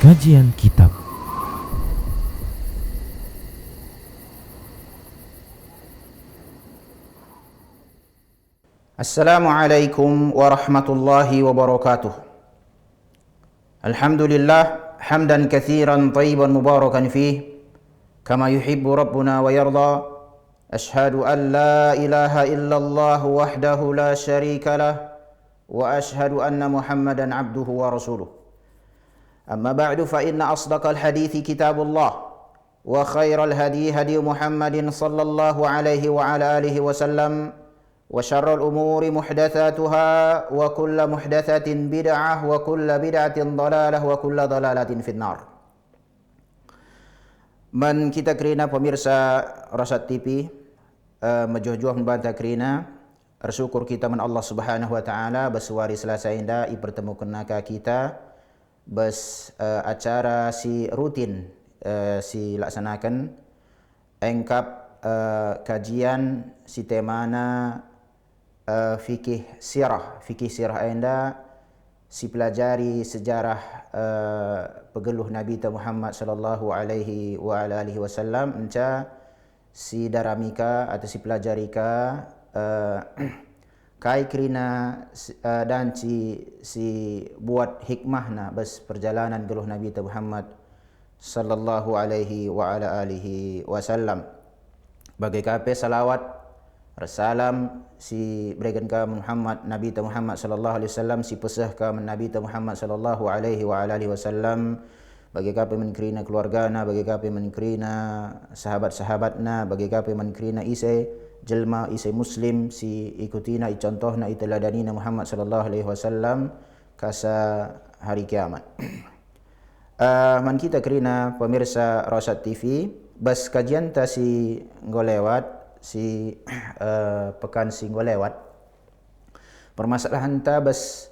Kajian Kitab. Assalamualaikum warahmatullahi wabarakatuh. Alhamdulillah hamdan katsiran tayyiban mubarakan fih kama yuhibbu rabbuna wa yarda. Ashhadu an la ilaha illallah wahdahu la syarika lah wa ashhadu anna Muhammadan abduhu wa rasuluh. Amma ba'du fa inna asdaqal hadithi kitabullah wa khairal hadi hadi Muhammadin sallallahu alaihi wa ala alihi wasallam wa syarrul umuri muhdatsatuha wa kullu muhdatsatin bid'ah wa kullu bid'atin dhalalah wa kullu dhalalatin finnar. Man kita kerina pemirsa Rasad TV majuh-juh membantah kerina bersyukur kita man Allah Subhanahu wa taala bersuari selasa indah ipertemukan naka kita bas acara si rutin si laksanakan engkap kajian si temana fikih sirah anda si pelajari sejarah pegeluh Nabi Muhammad sallallahu alaihi wa alihi wasallam enca si daramika atau si pelajarika kai kerina dan si buat hikmahna bas perjalanan geluh Nabi Muhammad sallallahu alaihi wa ala alihi wasallam. Bagai kape salawat salam si berikan ke Muhammad Nabi Muhammad sallallahu alaihi wasallam si pesah ke Nabi Muhammad sallallahu alaihi wa ala alihi wasallam. Bagi kape menkerina keluargana, bagi kape menkerina sahabat-sahabatna, bagi kape menkerina isai jelma isai muslim si ikutina icontohna iteladanina Muhammad sallallahu alaihi wasallam kasa hari kiamat. Man kita kerina pemirsa Rasad TV bas kajian ta si ngolewat si pekan si ngolewat permasalahan ta bas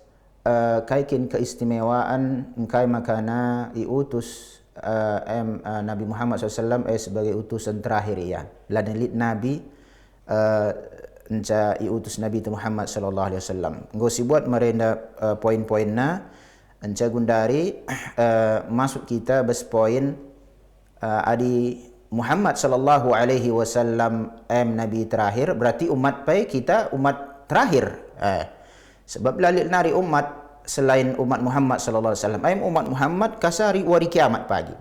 kaikin keistimewaan engkai makana iutus Nabi Muhammad SAW sebagai utusan terakhir ya lanelit Nabi enca iutus Nabi Muhammad sallallahu alaihi wasallam. Nggo si buat merenda poin-poinna enca gundari masuk kita bes poin adi Muhammad sallallahu alaihi wasallam Nabi terakhir berarti umat pai kita umat terakhir. Sebab lalit nari umat selain umat Muhammad sallallahu alaihi wasallam umat Muhammad kasari wari kiamat pagi.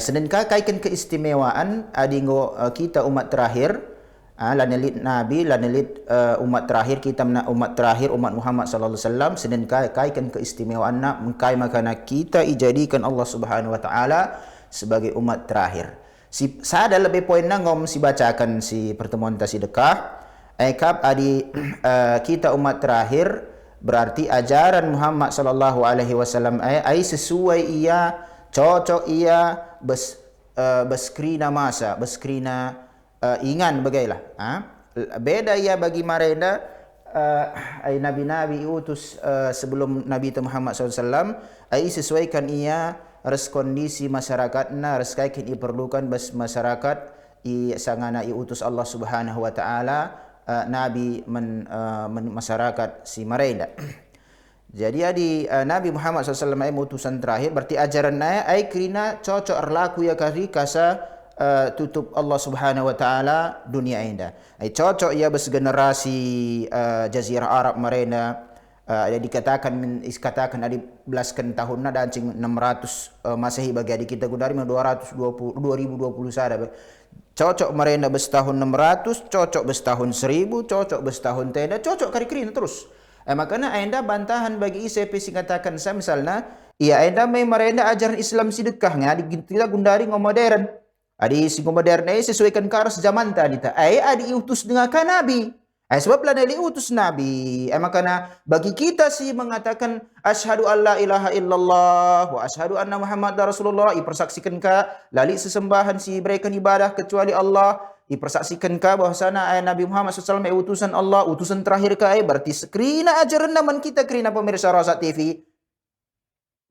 Sedangkan kaikan keistimewaan adi nggo kita umat terakhir lanelit Nabi, lanelit umat terakhir kita umat terakhir umat Muhammad sallallahu alaihi wasallam sedang kaikan keistimewaanna mengkai makana kita ijadikan Allah Subhanahu wa taala sebagai umat terakhir. Si sada lebih poinna ngom si bacakan si pertemuan ta si dekah kap adi kita umat terakhir berarti ajaran Muhammad sallallahu alaihi wasallam ai sesuai ia cocok ia beskrina masa beskrina ingan bagailah beda ya bagi mereka nabi-nabi utus sebelum Nabi Muhammad SAW sesuaikan ia res kondisi masyarakatna res kaikin diperlukan bas masyarakat sangana utus Allah Subhanahu wa taala nabi masyarakat si mereka. Jadi Nabi Muhammad SAW utusan terakhir berarti ajarannya krina cocok erlaku ya kari kasa tutup Allah Subhanahu wa taala dunia indah. Cocok ia bes generasi jazirah Arab marena dikatakan ada belaskan tahunna dan 600 Masehi bagi adik kita gudari 2020 sada. Cocok marena bes tahun 600, cocok bes tahun 1000, cocok bes tahun tenda, cocok kari-kari terus. Makanya anda bantahan bagi ICP singkatakan saya misalnya ia anda mai marena ajaran Islam sidekah ngadi kita gundari ngomodern. Adi si modern sesuaikan karas zaman tadi ta. Adi utus dengan kan Nabi. Sebab lah dari utus Nabi. Makanya bagi kita si mengatakan asyhadu alla ilaha illallah wa asyhadu anna Muhammadar Rasulullah ipersaksikan ka lali sesembahan si berikan ibadah kecuali Allah ipersaksikan ka bahwasana Nabi Muhammad SAW utusan Allah utusan terakhir ka berarti sekrina ajaran naman kita krina pemirsa Rasad TV.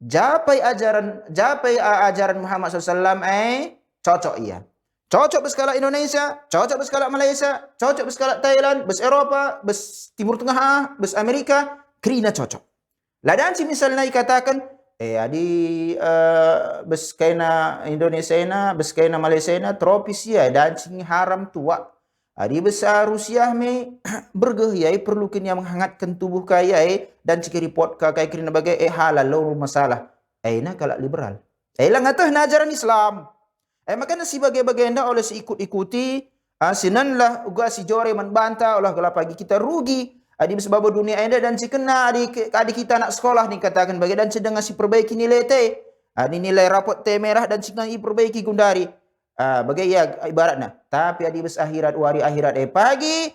Japai ajaran Muhammad SAW cocok ia. Cocok berskala Indonesia, cocok berskala Malaysia, cocok berskala Thailand, bes Eropa, bes Timur Tengah, bes Amerika, kerina cocok. Ladan si misalnya dikatakan Adi beskaina Indonesia na, beskaina Malaysia na tropis ya dan sing haram tua. Adi besar Rusia me bergeh ya perlu kini yang menghangatkan tubuh kaya dan jika report kaya kini bagai halal lo masalah. Na kalak liberal. Lang atah na ajaran Islam. Makanya si bagai-bagai anda oleh si ikut-ikuti sinanlah uga si jore membantah olah gelap pagi kita rugi. Adi sebab dunia anda dan si kena adik kita nak sekolah ni katakan bagi dan sedang si perbaiki nilai te. Adi nilai rapot te merah dan sedang perbaiki gundari. Bagai ya ibaratnya. Tapi adi bes akhirat wari akhirat pagi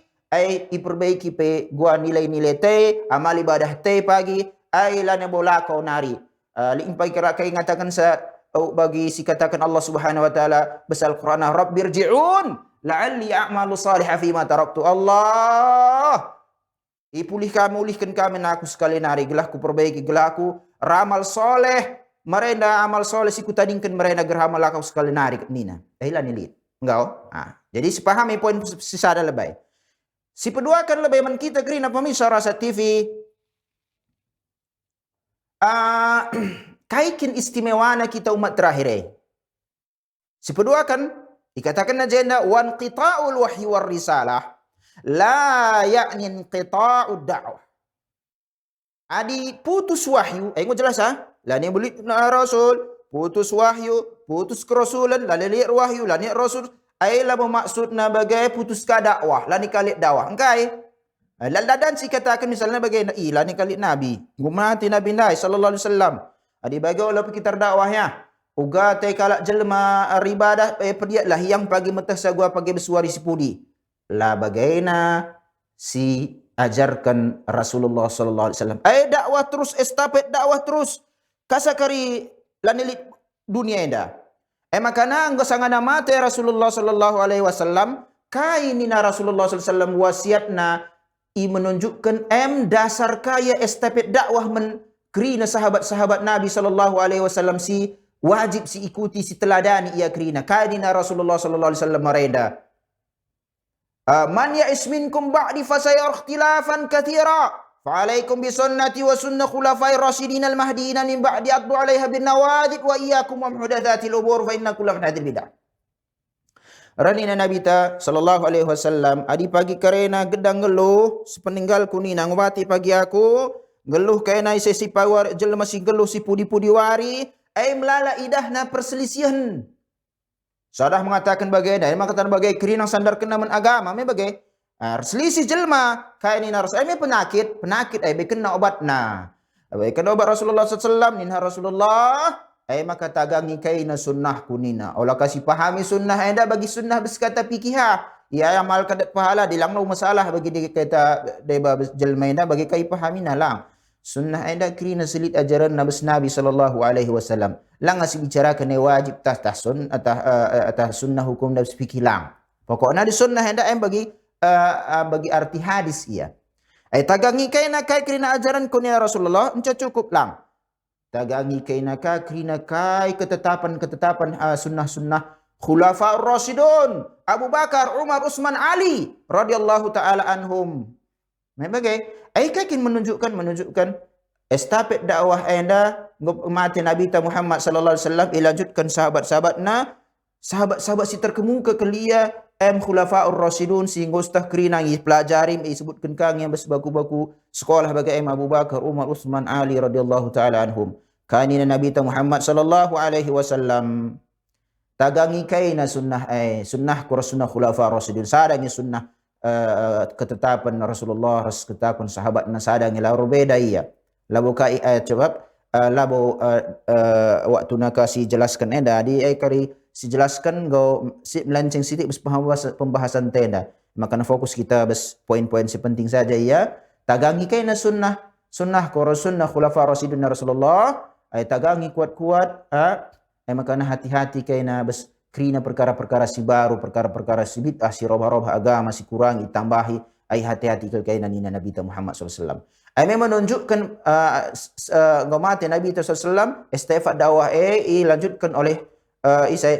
perbaiki pe gua nilai-nilai te amal ibadah te pagi lana bola kau nari. Limpai kira kai ngatakan sa bagi si katakan Allah Subhanahu wa taala besal Quran Rabbirji'un la'alli a'malu salihah fi ma taraktu. Allah ulihkan kami aku sekali nari gelah ku perbaiki gelah ku ramal soleh merenda amal soleh si kutadingkan merenda geramal aku sekali nari nina lan nilit engkau jadi sepahami poin sisada lebay si kedua kan lebay man kita kerina pemirsa Rasa TV kaikin istimewana kita umat terakhir si kedua kan dikatakan agenda wan qita'ul wahyi war risalah la yakni inqita'ud da'wah. Adi putus wahyu, ngo jelas la ni bulit na rasul, putus wahyu, putus kerasulan, la lihat wahyu, la ni rasul, la bermaksud na bagai putus ka dakwah, la ni kali dakwah. Engkai. Dan si katakan misalnya bagai la ni kali nabi, gumati nabi ndai sallallahu alaihi wasallam. Adi bagai olah kita dakwahnya. Uga te kalak jelma ribadah pediatlah yang pagi metah sagua pagi bersuari sipudi. La bagaina si ajarkan Rasulullah sallallahu alaihi wasallam. Dakwah terus estafet dakwah terus. Kasakari lanilit dunia enda. Makana anggo sangana mate Rasulullah sallallahu alaihi wasallam kainina Rasulullah sallallahu alaihi wasallam wasiatna menunjukkan dasar kaya estafet dakwah krina sahabat-sahabat Nabi sallallahu alaihi wasallam si wajib si ikuti si teladani ia krina kainina Rasulullah sallallahu alaihi wasallam mareda. Man ya'is minkum ba'di fasayara ikhtilafan katsira fa'alaikum bi sunnati wa sunnah khulafai rasyidin al-mahdiyyin min ba'di addu 'alaiha bin nawadid wa iyyakum wa muhdatsatil umur fa inna kulla muhdatsatin bid'ah. Ranina Nabi ta sallallahu alaihi wasallam adi pagi karena gedang geluh sepeninggal kunina ngobati pagi aku geluh kaina sesi pawar jelma si geluh si pudi-pudi wari melala idahna perselisihan. Sadah mengatakan bagaimana? Mengatakan bagaimana kerinang sandar kenaman agama. Bagaimana? Selisih jelma. Kain ini harus. Penyakit. Penyakit. Kena obat. Kena obat Rasulullah SAW. Ninha Rasulullah. Maka tagangi kaina sunnah kunina. Olah kasih pahami sunnah. Anda bagi sunnah bersekata pikihah. Ya amal kadat pahala. Dilanglau masalah bagi dia kata deba jelma anda bagi kai pahami nalang. Sunnah anda kerina selit ajaran Nabi sallallahu alaihi wasallam. Lang asih bicarakan wajib tah sunnah hukum dan fikih lang. Pokoknya di sunnah anda bagi arti hadis ia. Tagangi kaina kai kerina ajaran kunia Rasulullah enca cukup lang. Tagangi kaina kai kerina kai ketetapan sunnah khulafaur rasyidun Abu Bakar, Umar, Utsman, Ali radhiyallahu taala anhum. Bagai kakin menunjukkan estafet dakwah anda mati Nabi Muhammad sallallahu alaihi wasallam dilanjutkan sahabat-sahabat si terkemuka kelia khulafaur rasyidun sehingga ustah kerina pelajari disebutkan kang yang bersebaku-baku sekolah bagi Abu Bakar, Umar, Utsman, Ali radhiyallahu taala anhum. Kanina Nabi Muhammad sallallahu alaihi wasallam tagangi kaina sunnah sunnah khulafaur rasyidun sadangi sunnah ketetapan Rasulullah, ketetapan sahabat nasadang ila berbeda iya. Labo kai sebab labo waktu nakasi jelaskan enda di kari si jelaskan go si melanceng sidik pembahasan tenda. Maka fokus kita bes poin-poin sepenting saja iya. Tagangi kaina sunnah sunnah khulafa rasyidun Rasulullah tagangi kuat-kuat maka hati-hati kaina bes kerina perkara-perkara si baru, perkara-perkara si bid'ah, si robah-robah agama, si kurangi, tambahi, hati-hati ke kainan ini Nabi Muhammad SAW. Memang menunjukkan ngomate Nabi SAW, estafet dakwah lanjutkan oleh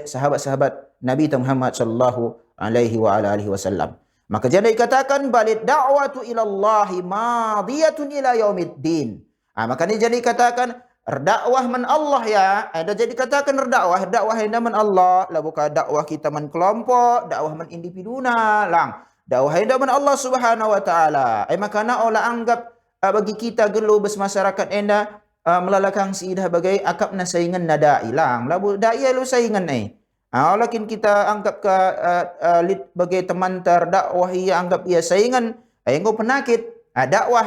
sahabat-sahabat Nabi Muhammad sallallahu alaihi wasallam. Maka jadi dikatakan balid da'watu ila Allah madiyatun ila yaumiddin. Maka ini jadi dikatakan Dakwah man Allah ya. Ada jadi katakan dakwah enda man Allah. Lah bukan dakwah kita man kelompok, dakwah man individuna lang. Dakwah enda man Allah Subhanahu wa taala. Makana olah anggap bagi kita gelu bes masyarakat enda melalakang siidah bagai akapna saingan na dai lang. Lah bu dai lu saingan lakin kita anggap ke lid bagai teman terdakwah ia anggap ia saingan. Engkau penakit. Dakwah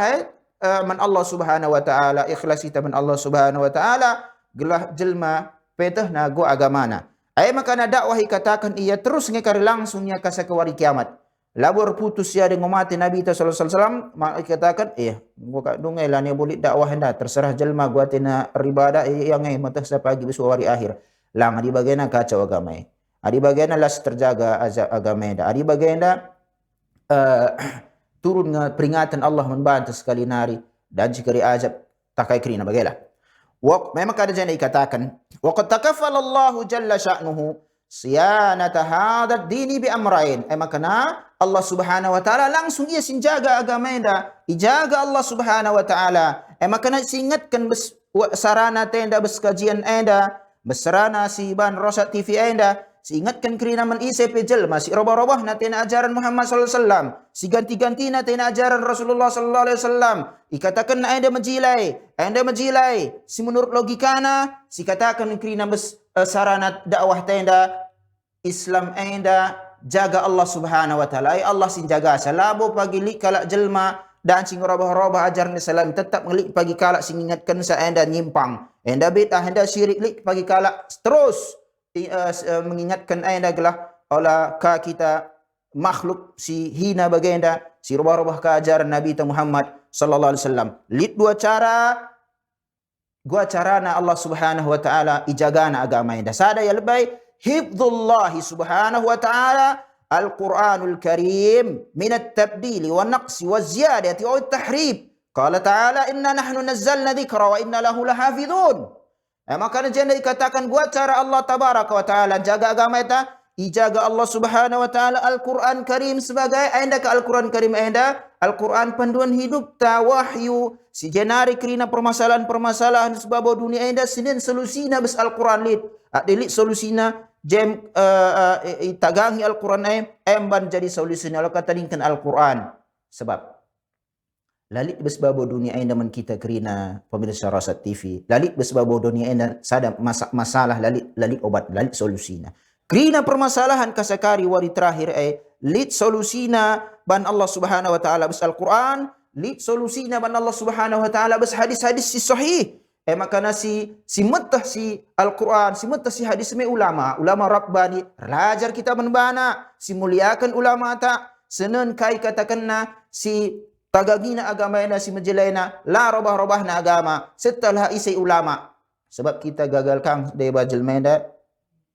man Allah Subhanahu wa taala, ikhlas kita man Allah Subhanahu wa taala, gelah jelma petah na go agamana. Maka na dakwah katakan ia terus ngekari langsungnya kasa ke wari kiamat. Labor putus ya dengan mati Nabi sallallahu alaihi wasallam, mak katakan gua dungai lah ni boleh dakwah hendak terserah jelma gua tina ribadah yang matah sapagi besok wari akhir. Lang adi bagena kacau agama. Adi bagena las terjaga agama enda. Adi bagena turun peringatan Allah membantu sekali nari dan jika diajab takai kerina bagaimana. Memang kada jangan dikatakan waqad takaffala Allah jalla sya'nuhu siyanata hadzal dini bi amrayn. Makana Allah Subhanahu wa taala langsung ia sinjaga agama enda, ijaga Allah Subhanahu wa taala. Makana singatkan sarana tenda bes kajian enda, besarana si ban Rosat TV enda, ingatkan kerina man isi pejel masih robah-robah na tina ajaran Muhammad sallallahu alaihi wasallam, si ganti-ganti na tina ajaran Rasulullah sallallahu alaihi wasallam. Ikatakan na anda majilai, si menurut logikana, si katakan kerina sarana dakwah tenda Islam anda jaga Allah Subhanahu wa taala. Allah sin jaga salabo pagi li kalak jelma dan sing robah-robah ajaran Islam tetap ngelik pagi kalak sing ingatkan sa anda nyimpang. Anda bid'ah, anda syirik lik pagi kalak terus mengingatkan anda gelah olah ka kita makhluk si hina bagenda si rubah-rubah ka ajaran Nabi Muhammad sallallahu alaihi wasallam. Lid dua carana Allah Subhanahu wa taala ijagana agama anda. Sada ya lebay hifdzullah Subhanahu wa taala Al-Quranul Karim min at-tabdil wa naqsi wa ziyadati wa at-tahrib. Qala ta'ala inna nahnu nazzalna dzikra wa inna lahu lahafizun. Maka jangan dikatakan gua cara Allah tabaraka wa taala jaga agama kita, ijaga Allah Subhanahu wa taala Al-Quran Karim sebagai anda ke Al-Quran Karim anda, Al-Quran panduan hidup ta wahyu si jenari kerina permasalahan sebab dunia anda sinin solusina bes Al-Quran lid. Delik solusina jem tagangi Al-Quran emban jadi solusina lo katadingkan Al-Quran. Sebab lalit besbabo dunia anda man kita kerina pemirsa Rosat TV. Lalit besbabo dunia anda sada masalah lalit obat, lalit solusina. Kerina permasalahan kasakari wari terakhir lit solusina ban Allah Subhanahu wa taala bes Al-Quran, lit solusina ban Allah Subhanahu wa taala bes hadis-hadis si sahih. Makana si metah si Al-Quran, si metah si hadis me ulama rabbani, belajar kita menbana, si muliakan ulama tak, senen kai katakanna si tagagina agama ina si majelaina la robah-robah na agama setelah isi ulama. Sebab kita gagal kang dari bajel meda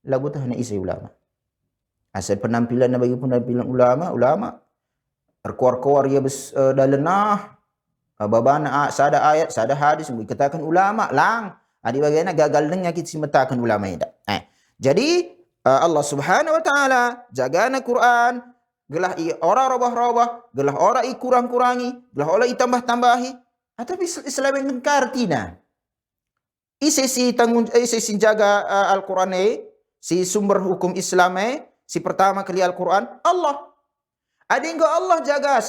lagu tah na isi ulama. Asal penampilan na bagi penampilan ulama berkuar-kuar ya bes dalenah babana sada ayat sada hadis dikatakan ulama lang. Adi bagaimana gagal dengan kita si metakan ulama ida. Jadi Allah Subhanahu wa taala jagana Quran gelah ora robah-robah, gelah ora kurang-kurangi, gelah ora tambah-tambahi. Tapi Islam yang kartina. Isi jaga Al-Quran si sumber hukum Islam si pertama kali Al-Quran Allah. Adi engkau Allah jaga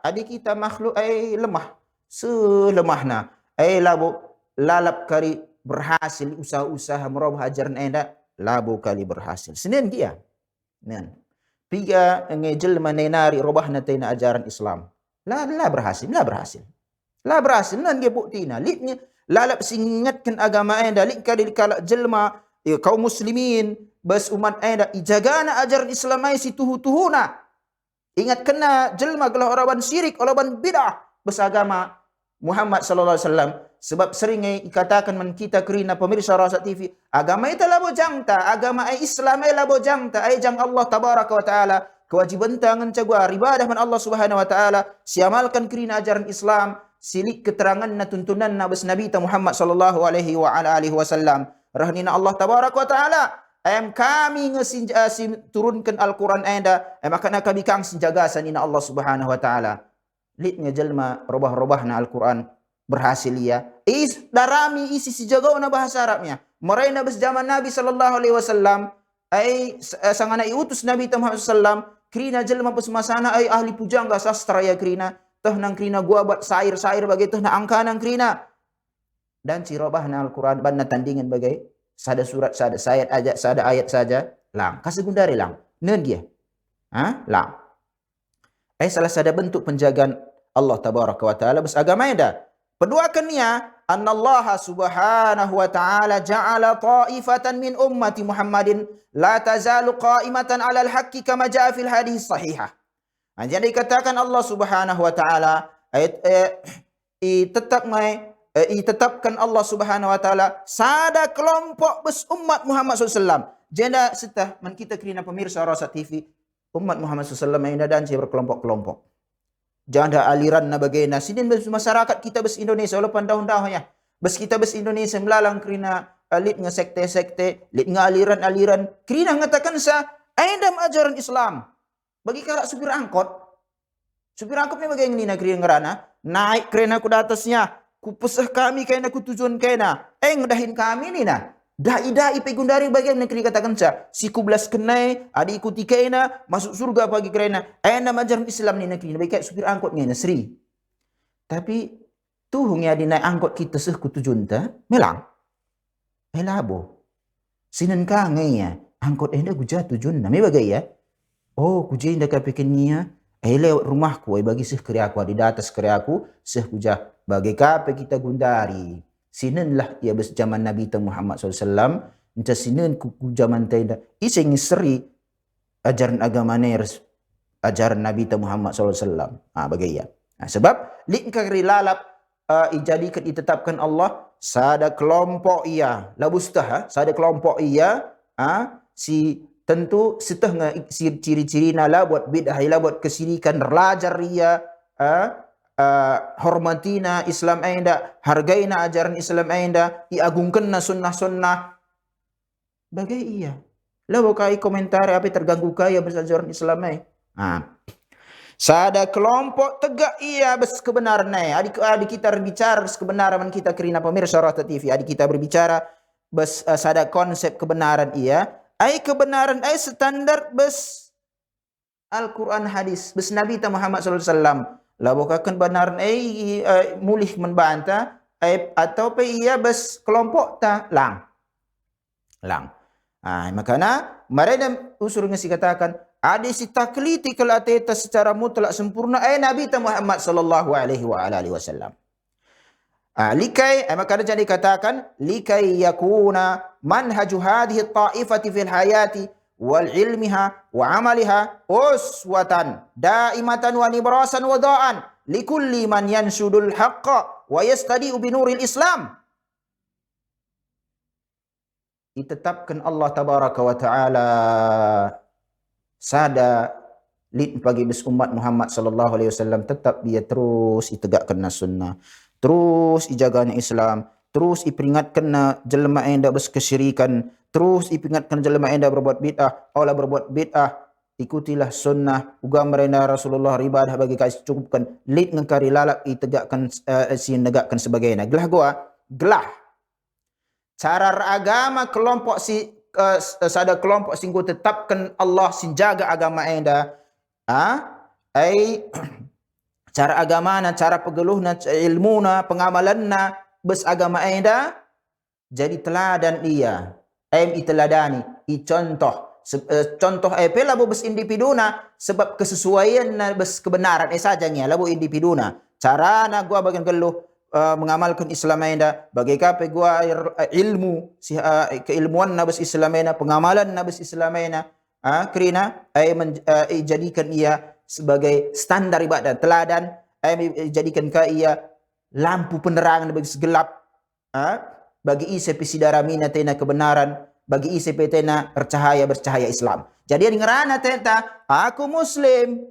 adi kita makhluk lemah. Selemahna. Lalap kali berhasil usaha-usaha merubah ajaran anda labu kali berhasil. Senin dia. Nen. Tiga ngejel menenari robah natina ajaran Islam. La berhasil. Nan dia buktina. Litnya lalap singatkan agama anda. Lit kali kalak jelma kaum muslimin bas umat anda ijagana ajaran Islam si tuhu-tuhuna. Ingat kena jelma gelah oraban syirik, oraban bid'ah bas agama Muhammad sallallahu alaihi wasallam. Sebab sering dikatakan man kita kerina pemirsa Rosat TV, agama itu labo jangta, agama Islam labo jangta, jang Allah tabaraka wa taala, kewajiban tangan cagua ibadah man Allah Subhanahu wa taala, siamalkan kerina ajaran Islam, silik keterangan na tuntunan na bas Nabi Muhammad sallallahu alaihi wa ala alihi wasallam. Rahnina Allah tabaraka wa taala, kami turunkan Al-Quran anda, maka kami kang sinjaga sanina Allah Subhanahu wa taala. Litnya jelma robah-robah na Al-Quran berhasil ya darami isi si jagaw na bahasa Arabnya. Marayna bas zaman Nabi sallallahu alaihi wasallam ay sangana iutus Nabi Muhammad sallam krina jelma bas masana ay ahli pujangga sastra ya krina tah nang krina gua buat sair-sair bagai tah na angka nang krina. Dan cirobah na Al-Quran ban na tandingan bagai sada surat sada ayat saja lang kasegundari lang nen dia lang salah sada bentuk penjagaan Allah tabaraka wa taala bes agama ida. Peduakan niya annallaha subhanahu wa ta'ala ja'ala ta'ifatan min ummati Muhammadin la tazalu qa'imatan 'alal haqqi kama ja'a fil hadis sahihah. Jadi dikatakan Allah subhanahu wa ta'ala ditetapkan Allah subhanahu wa ta'ala sada kelompok bes umat Muhammad SAW. Jenda setah man kita kerina pemirsa Rasa TV umat Muhammad SAW yang dan berkelompok-kelompok. Jangan ada aliran na bagaina. Sinin masyarakat kita bes Indonesia walaupun tahun-tahunnya. Bes kita bes Indonesia melalang kerina lit nga sekte-sekte, lit nga aliran-aliran. Kerina ngatakan sa aindam ajaran Islam. Bagi kalak supir angkot. Supir angkot ni bagaimana na kerina ngerana. Naik kerena ku atasnya. Ku pesah kami kena ku tujuan kena. Ngedahin kami ni na. Dai-dai pegundari bagian negeri katakan sa si kublas kenai adi ikuti kena masuk surga bagi kena ayana ajaran Islam ni negeri baik kayak supir angkot ngena seri. Tapi tuhungnya di naik angkot kita seh ku tujuan ta melang. Labo. Sinan ka ngaya angkot enda ku jatuh tujuan na me bagai ya. Oh ku jenda ka pekenia lewat rumahku bagi seh keri aku di atas keri aku seh ku jah bagai ka kita gundari. Sinenlah ia bes zaman Nabi Muhammad SAW. Entah sinen kuku zaman taida. Iseng seri ajaran agama neres. Ajaran Nabi Muhammad SAW. Bagaimana? Sebab lingkar rilalap dijadikan ditetapkan Allah. Sada kelompok ia. Labustah. Sada kelompok ia. Si tentu setengah si ciri-ciri nala buat bid'ah. Buat kesirikan. Relajar ia. Hormatina Islam ainda, hargaina ajaran Islam ainda, iagungkanna sunnah-sunnah. Bagai iya. Lalu kai komentar apa terganggu kaya bersajaran Islam ai. Sada kelompok tegak iya bes kebenaran ai. Adik kita berbicara bes kebenaran kita kerina pemirsa Rata TV. Adik kita berbicara bes sada konsep kebenaran iya. Ai kebenaran ai standar bes Al-Quran hadis bes Nabi Muhammad SAW. Labukakan benar mulih membantah atau ia bes kelompok ta lang. Makanya mereka usul ngasi katakan ada si takliti kelateta secara mutlak sempurna Nabi Muhammad sallallahu alaihi wasallam. Likai makanya jadi katakan likai yakuna manhaju hadhihi ta'ifati fil hayati wal ilmiha wa amaliha uswatan daimatan wa nibrasan wa da'an likulli man yanshudul haqqa wa yastadi'u binuril Islam. Ditetapkan Allah tabaraka wa ta'ala sada lid bagi bis umat Muhammad sallallahu alaihi wasallam tetap dia terus ditegakkan sunnah, terus dijaganya Islam, terus diperingatkan jelma yang dah berkesyirikan, terus diperingatkan jelma yang dah berbuat bid'ah, Allah berbuat bid'ah, ikutilah sunnah, ugam merenda Rasulullah ibadah bagi kasih cukupkan, lid ngengkari lalak ditegakkan negakkan sebagainya. Gelah. Cara agama kelompok sada kelompok singgu tetapkan Allah sinjaga agama enda. Cara agamana, cara pegeluhna, ilmuna, pengamalanna, bes agama enda jadi teladan ia. Iteladani, contoh. Contoh labu bes indipiduna sebab kesesuaian bes kebenaran sajanya labu indipiduna. Cara na gua bagian geluh mengamalkan Islam enda bagai kape gua ilmu keilmuan na bes Islam enda, pengamalan na bes Islam enda. Kerana jadikan ia sebagai standar ibadah teladan, jadikan ia lampu penerangan bagi segelap, bagi isi pisidaramina tena kebenaran, bagi isi petena bercahaya Islam. Jadi yang ngerana tenta aku Muslim.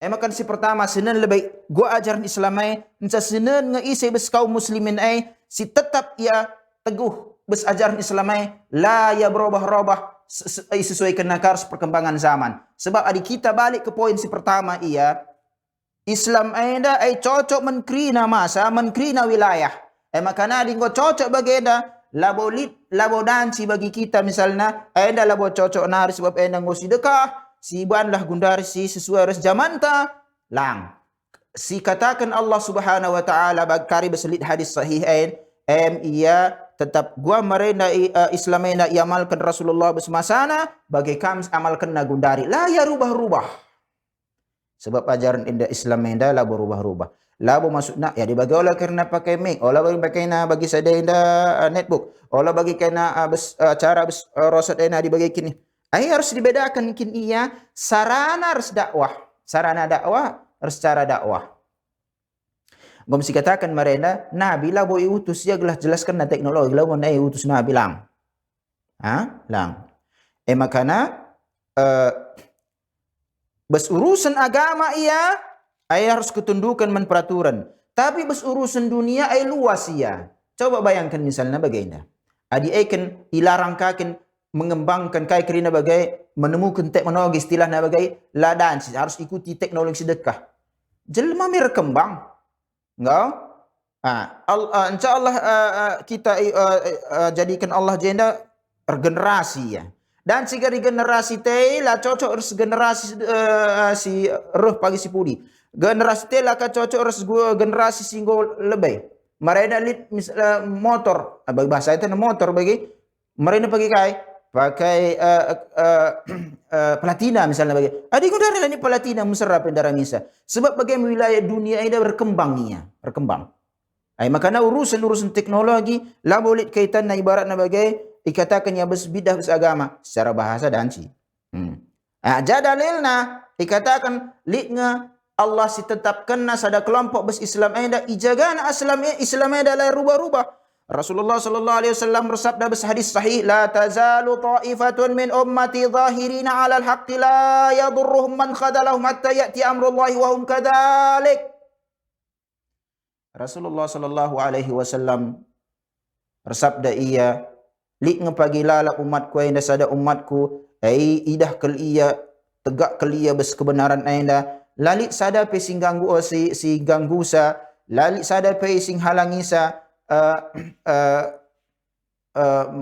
Makan si pertama senen lebih gua ajaran Islam nca senen ngeisi bes kaum muslimin si tetap ia teguh bes ajaran Islam la ya berubah-ubah sesuai kenakar perkembangan zaman. Sebab adik kita balik ke poin si pertama ia Islam anda cocok menkrina masa, menkrina wilayah. Makana di ngo cocok bageda labo lit labo danci bagi kita misalnya enda labo cocok nari sebab enda ngo sedekah si banlah gundari si sesuai res jamanta lang si katakan Allah Subhanahu wa taala bagkari beselit hadis sahihain ia tetap gua marena islamena iamalkan Rasulullah bersemasana bagai kams amalkan na gundari la ya rubah-rubah sebab ajaran indah Islam indah lah berubah-ubah. Lah maksudnya ya dibagi olah karena pakai mic, olah bagi pakai na bagi saya indah netbook, olah bagi kena cara rosat ena dibagi kini. Ai harus dibedakan mungkin iya sarana harus dakwah, sarana dakwah harus cara dakwah. Gom si katakan mereka Nabi lah boleh utus dia gelah jelaskan na teknologi lah mau utus Nabi lang, lang. Makana berurusan agama ia harus ketundukan men peraturan. Tapi berurusan dunia luas ia. Coba bayangkan misalnya bagaimana. Adi akan ilarang kakin mengembangkan kai kerina bagai menemukan teknologi istilahnya bagai ladan harus ikuti teknologi sedekah. Jelma berkembang. Enggak? Insyaallah kita jadikan Allah jenda regenerasi ya. Dan si generasi teh lah cocok harus generasi si roh pagi si pudi. Generasi teh lah cocok harus generasi singgol lebih. Mereka lit motor, bagi bahasa itu motor bagi mereka pakai platina misalnya bagi. Adik udara ini platina musara pendara misa. Sebab bagi wilayah dunia ini berkembang. Makanya urusan teknologi lah boleh kaitan na ibaratnya bagai ikatakan ya bidah agama secara bahasa danci. Jadalilna ikatakan litnya Allah si tetapkan sada kelompok Islam eda ijagana Islam eda la rubah-rubah. Rasulullah sallallahu alaihi wasallam bersabda hadis sahih la tazalu ta'ifatun min ummati zahirina 'ala al-haqqi la yadurruhum man khadalahum hatta ya'ti amrullahi wa hum kadzalik. Rasulullah sallallahu alaihi wasallam bersabda ia lik ngepagi lala umatku enda sada umatku idah kel iya tegak kel iya bes kebenaran enda lalik sada pe sing ganggu si ganggu sa lalik sada pe sing halangi sa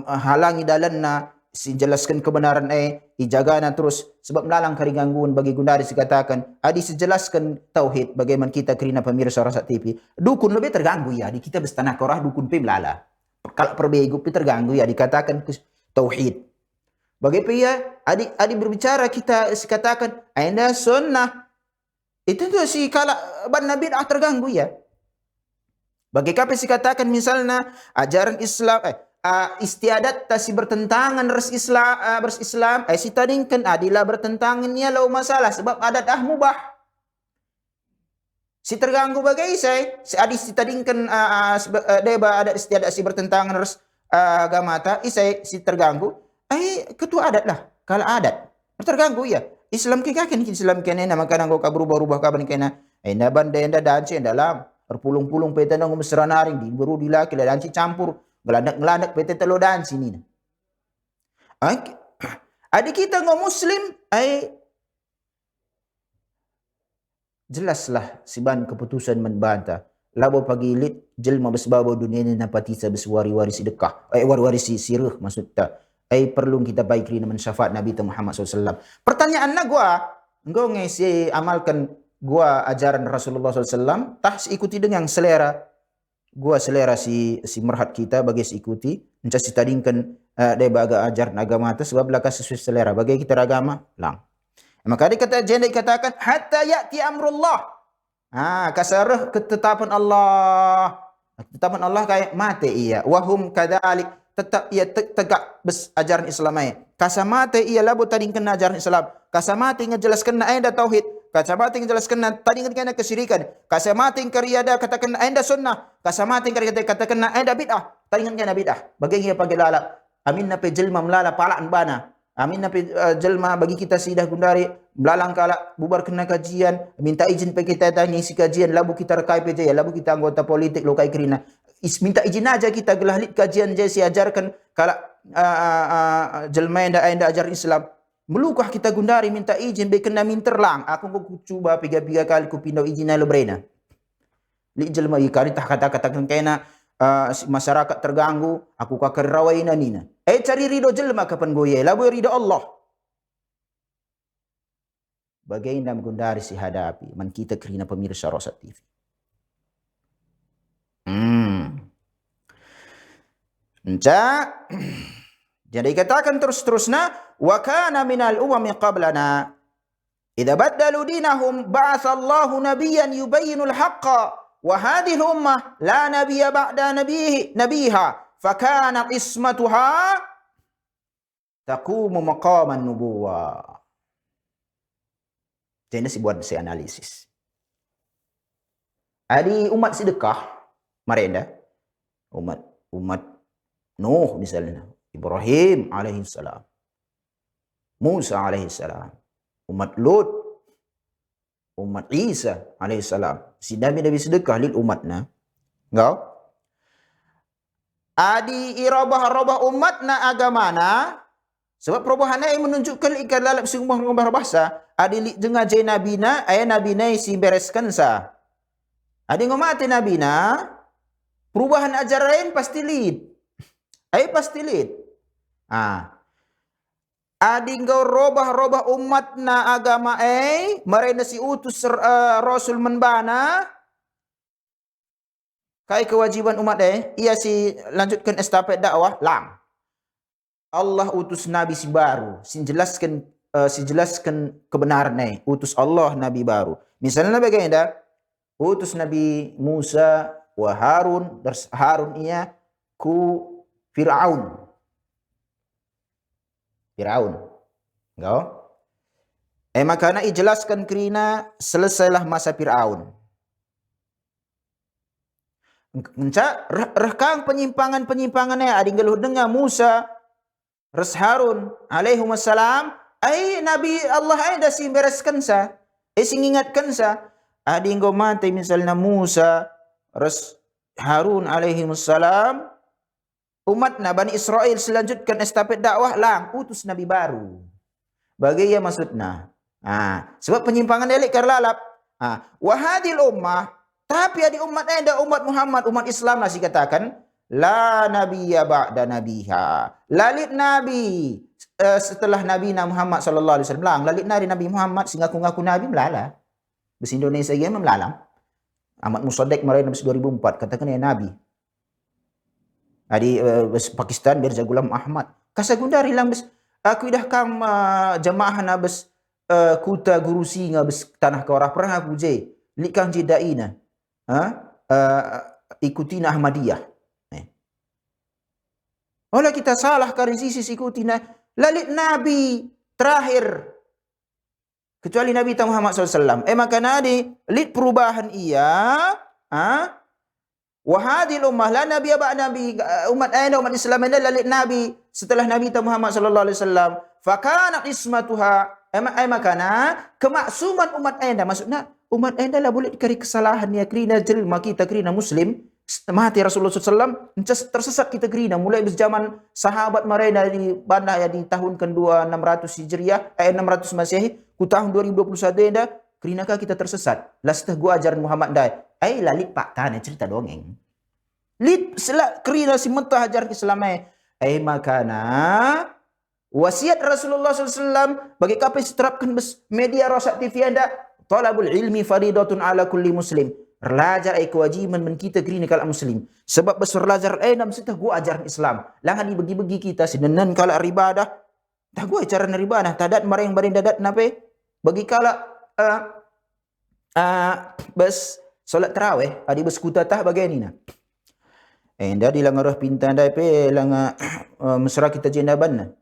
halangi dalanna si jelaskan kebenaran ijagana terus sebab melalang kari gangguan bagi gundari dikatakan adi sejelaskan tauhid bagaimana kita kerina pemirsa Rasa TV dukun lebih terganggu ya di kita bestanah korah dukun pe belala kalau perbegu terganggu ya dikatakan tauhid. Bagaimana ya adik berbicara kita katakan anda sunnah itu tuh si kala ban nabi terganggu ya. Bagaimana si katakan misalnya ajaran Islam istiadat si bertentangan berislam si tadingkan adilah bertentangan ya lau masalah sebab adat mubah. Si terganggu bagai saya, si adis si tadingkan deba ada istiadat si bertentangan harus agama ta, isai si terganggu, ketua adat lah, kalau adat terganggu ya. Islam kita kan Islam kena nama kadang kau berubah-ubah kapan kena, enda bandai enda danci enda lam, berpulung-pulung peta nang mesra naring di beru di laki lah danci campur, geladak-geladak peta telo danci ni. Adik kita ngomong Muslim, jelaslah siban keputusan membantah. Labo pagi lit jelma besbabo dunia ini napati sa beswari-wari sedekah. Wari-wari sirah maksud tak. Perlu kita baik rina mensyafaat Nabi Muhammad SAW. Pertanyaan na gua, engkau ngisi amalkan gua ajaran Rasulullah SAW, tah ikuti dengan selera. Gua selera si merhat kita bagi ikuti. Encas si tadingkan dia baga ajaran agama atas sebab belaka sesuai selera. Bagi kita agama lang. Maka dikatakan hatta ya'ti amrullah. Kasarah ketetapan Allah. Ketetapan Allah kayak mati ia. Wahum kadzalik tetap ia tegak bes ajaran Islam. Kasamate ia labu tadi kena ajaran Islam. Kasamate ngejelaskan anda tauhid. Kasamate ngejelaskan tadi kena kesyirikan. Kasamate kariada katakan anda sunnah. Kasamate katakan anda bid'ah. Tadi kena bid'ah. Bagaimana pakai lalap. Amin na pe jelma melala palaan bana. Amin napi jelma bagi kita sidah gundari belalang kala bubar kena kajian minta izin pe kita tanya isi kajian labu kita rekai pe ya labu kita anggota politik lokai kerina minta izin aja kita gelahlit kajian je si ajarkan kala jelma enda ajar Islam melukah kita gundari minta izin be kena minterlang aku cuba 3 kali ku pindah izin lo brena li jelma ikari tah kata-katakan kena masyarakat terganggu, aku kakar rawaina nina. Cari ridho jelma kapan goye, labu ridho Allah. Bagaimana menggundari si hadapi, man kita kerina pemirsa Rosat TV. Jadi katakan terus-terusna, wa kana minal umami qablana idza baddalu dinahum ba'atsallahu nabiyyan yubayyinul haqqa wa hadhihi ummah la nabiyya ba'da nabiha fakana qismatuha taqumu maqaman nubuwah. Jadi si buat si analisis. Adi umat sedekah mereka umat Nuh misalnya, Ibrahim alaihissalam, Musa alaihissalam, umat Lut, umat Isa alaihissalam. Si Nabi sedekah lil umatna. Engkau? Adi irabah umatna agamana. Sebab perubahannya yang menunjukkan ikan lalap sungguh bahasa. Adi li jengah jay nabina, ayah nabina si bereskan sa. Adi ngomati nabina, perubahan ajaran lain pasti lid. Pasti lid. Adi ngau robah umatna agama mereka si utus Rasul menbana. Kai kewajiban umat ia si lanjutkan estafet dakwah lang. Allah utus nabi si baru, si jelaskan kebenaran utus Allah nabi baru. Misalnya bagaimana? Utus Nabi Musa wa Harun, Harun ia ku Fir'aun. Enggak? Makanya ijelaskan kerina selesailah masa Fir'aun. Rekang penyimpangannya ada ngeluh dengan Musa res Harun alaihimussalam nabi Allah dah si bereskan sa sing ingatkan sa ada ngo mati misalnya Musa res Harun alaihimussalam umatna Bani Israel selanjutkan estafet dakwah lang utus nabi baru. Bagaimana maksudnya? Sebab penyimpangan elek karlalap. Wahadil ummah, tapi ada umat ada umat Muhammad, umat Islam masih katakan la nabiyya ba'da nabiha. Lalit nabi setelah Nabi Muhammad sallallahu alaihi wasallam. Lalit Nabi Muhammad sing ngaku nabi melala. Bahasa Indonesia dia melalang. Ahmad Musaddiq marahin 2004 katakan ya nabi. Adi Pakistan Mirza Ghulam Ahmad. Kasagundari lang bes aku dah kam jamaah na bes kuta guru singa bes tanah korah perang aku je. Likang jidaina. Ikutina Ahmadiyah. Olah kita salah kari sisi ikutina lalit nabi terakhir. Kecuali Nabi Muhammad SAW. Maka nadi lid perubahan ia. Wahadil ummah la nabiyya ba'da nabi umat Islam anda lalit nabi setelah Nabi Muhammad sallallahu alaihi wasallam fakana qismatuha makana kemaksuman umat anda maksudnya umat anda lah boleh dikari kesalahan ya kerina jelma kita kerina muslim mati Rasulullah SAW tersesat kita kerina mulai zaman sahabat mereka di banda ya di tahun kedua 600 Hijriah 600 Masehi ku tahun 2021 anda kerinakah kita tersesat lastah gua ajaran Muhammad dah lalit pak kan cerita dongeng lit selak kerina si mentah ajaran Islam makana wasiat Rasulullah SAW bagi kapan diterapkan media Rosat TV anda talabul ilmi faridatun ala kulli muslim belajar kewajiban men kita kerina kalau muslim sebab belajar nam sitah gua ajaran Islam langan dibagi-bagi kita sidenan kalau ibadah dah gua cara ibadah tadat marang barin dadat nape bagi kalau solat tarawih adi beskutatah bagaimana enda dilangarah pintan dai pe langa mesra kita jendaban